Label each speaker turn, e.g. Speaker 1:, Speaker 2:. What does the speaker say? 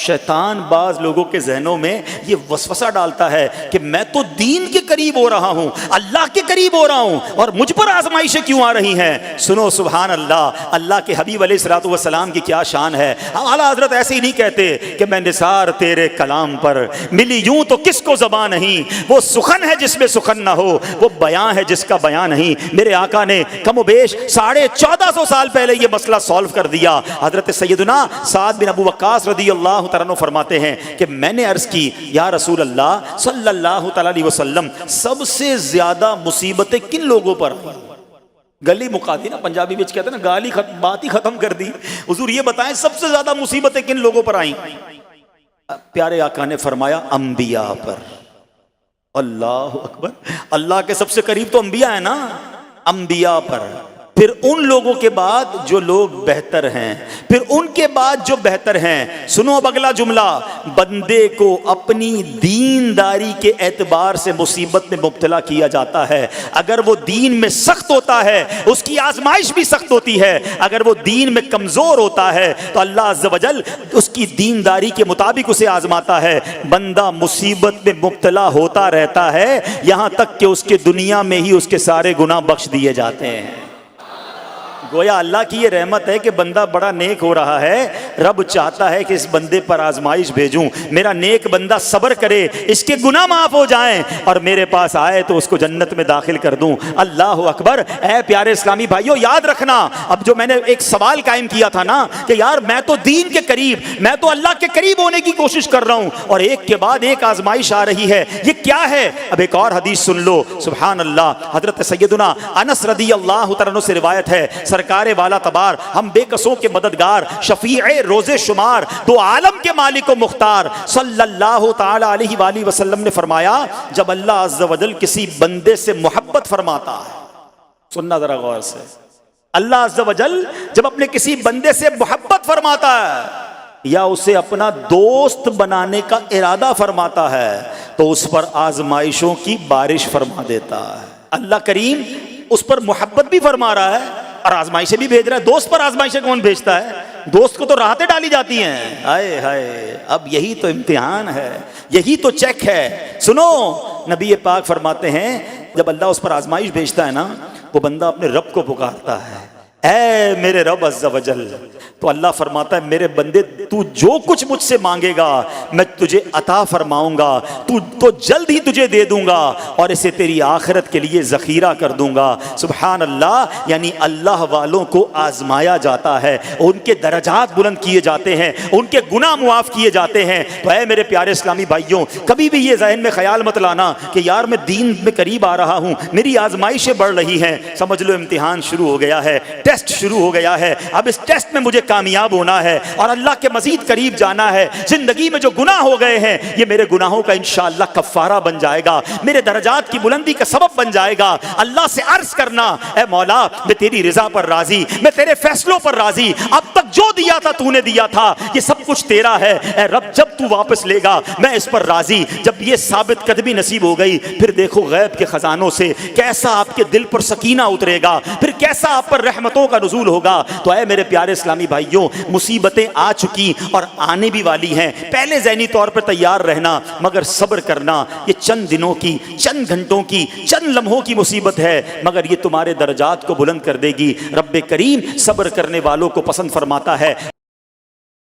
Speaker 1: شیطان بعض لوگوں کے ذہنوں میں یہ وسوسہ ڈالتا ہے کہ میں تو دین کے قریب ہو رہا ہوں، اللہ کے قریب ہو رہا ہوں، اور مجھ پر آزمائشیں کیوں آ رہی ہیں؟ سنو سبحان اللہ، اللہ کے حبیب علیہ الصلوۃ والسلام کی کیا شان ہے۔ اعلیٰ حضرت ایسے ہی نہیں کہتے کہ میں نثار تیرے کلام پر، ملی یوں تو کس کو زبان نہیں، وہ سخن ہے جس میں سخن نہ ہو، وہ بیان ہے جس کا بیان نہیں۔ میرے آقا نے کم و بیش 1450 سال پہلے یہ مسئلہ سالو کر دیا۔ حضرت سیدنا سعد بن ابو وقاص رضی اللہ تعالیٰ عنہ فرماتے ہیں کہ میں نے عرض کی یا رسول اللہ صلی اللہ تعالیٰ علیہ وسلم، سب سے زیادہ مصیبتیں کن لوگوں پر آئیں؟ گلی مکا دی نا، پنجابی بچ کہتے ہیں نا، گالی بات ہی ختم کر دی۔ حضور یہ بتائیں سب سے زیادہ مصیبتیں کن لوگوں پر آئیں؟ پیارے آقا نے فرمایا انبیاء پر۔ اللہ اکبر، اللہ کے سب سے قریب تو انبیاء ہیں نا، انبیاء پر، پھر ان لوگوں کے بعد جو لوگ بہتر ہیں، پھر ان کے بعد جو بہتر ہیں۔ سنو اب اگلا جملہ، بندے کو اپنی دینداری کے اعتبار سے مصیبت میں مبتلا کیا جاتا ہے۔ اگر وہ دین میں سخت ہوتا ہے اس کی آزمائش بھی سخت ہوتی ہے، اگر وہ دین میں کمزور ہوتا ہے تو اللہ عز و جل اس کی دینداری کے مطابق اسے آزماتا ہے۔ بندہ مصیبت میں مبتلا ہوتا رہتا ہے یہاں تک کہ اس کے دنیا میں ہی اس کے سارے گناہ بخش دیے جاتے ہیں۔ گویا اللہ کی یہ رحمت ہے کہ بندہ بڑا نیک ہو رہا ہے، رب چاہتا ہے کہ اس بندے پر آزمائش بھیجوں، میرا نیک بندہ صبر کرے، اس کے گناہ معاف ہو جائیں اور میرے پاس آئے تو اس کو جنت میں داخل کر دوں۔ اللہ اکبر۔ اے پیارے اسلامی بھائیوں، یاد رکھنا، اب جو میں نے ایک سوال قائم کیا تھا نا کہ یار میں تو دین کے قریب، میں تو اللہ کے قریب ہونے کی کوشش کر رہا ہوں اور ایک کے بعد ایک آزمائش آ رہی ہے، یہ کیا ہے؟ اب ایک اور حدیث سن لو، سبحان اللہ۔ حضرت سیدنا انس رضی اللہ تعالیٰ عنہ سے روایت ہے، سرکار والا تبار، ہم بے کسوں کے مددگار، شفیع روز شمار، دو عالم کے مالک و مختار صلی اللہ تعالی علیہ وآلہ وسلم نے فرمایا، جب اللہ عز و جل کسی بندے سے محبت فرماتا ہے، سننا ذرا غور سے، اللہ عز و جل جب اپنے کسی بندے سے محبت فرماتا ہے یا اسے اپنا دوست بنانے کا ارادہ فرماتا ہے تو اس پر آزمائشوں کی بارش فرما دیتا ہے۔ اللہ کریم اس پر محبت بھی فرما رہا ہے اور آزمائشیں بھی بھیج رہا ہے۔ دوست پر آزمائشیں کون بھیجتا ہے؟ دوست کو تو راحتیں ڈالی جاتی ہیں۔ ہائے ہائے، اب یہی تو امتحان ہے، یہی تو چیک ہے۔ سنو، نبی پاک فرماتے ہیں جب اللہ اس پر آزمائش بھیجتا ہے نا، وہ بندہ اپنے رب کو پکارتا ہے، اے میرے رب عز و جل، تو اللہ فرماتا ہے میرے بندے تو جو کچھ مجھ سے مانگے گا میں تجھے عطا فرماؤں گا، تو جلد ہی تجھے دے دوں گا اور اسے تیری آخرت کے لیے ذخیرہ کر دوں گا۔ سبحان اللہ۔ یعنی اللہ والوں کو آزمایا جاتا ہے، ان کے درجات بلند کیے جاتے ہیں، ان کے گناہ معاف کیے جاتے ہیں۔ تو اے میرے پیارے اسلامی بھائیوں، کبھی بھی یہ ذہن میں خیال مت لانا کہ یار میں دین میں قریب آ رہا ہوں، میری آزمائشیں بڑھ رہی ہیں۔ سمجھ لو امتحان شروع ہو گیا ہے، ٹیسٹ شروع ہو گیا ہے، اب اس ٹیسٹ میں مجھے کامیاب ہونا ہے اور اللہ کے مزید قریب جانا ہے۔ زندگی میں جو گناہ ہو گئے ہیں یہ میرے گناہوں کا انشاءاللہ کفارہ بن جائے گا، میرے درجات کی بلندی کا سبب بن جائے گا۔ اللہ سے عرض کرنا، اے مولا میں تیری رضا پر راضی، میں تیرے فیصلوں پر راضی، اب تک جو دیا تھا تو نے دیا تھا، یہ سب کچھ تیرا ہے، اے رب جب تو واپس لے گا میں اس پر راضی۔ جب یہ ثابت قدمی نصیب ہو گئی پھر دیکھو غیب کے خزانوں سے کیسا آپ کے دل پر سکینہ اترے گا، پھر کیسا آپ پر رحمتوں کا نزول ہوگا۔ تو اے میرے پیارے اسلامی بھائیوں، مصیبتیں آ چکی اور آنے بھی والی ہیں، پہلے ذہنی طور پر تیار رہنا مگر صبر کرنا۔ یہ چند دنوں کی، چند گھنٹوں کی، چند لمحوں کی مصیبت ہے مگر یہ تمہارے درجات کو بلند کر دے گی۔ رب کریم صبر کرنے والوں کو پسند فرماتا ہے۔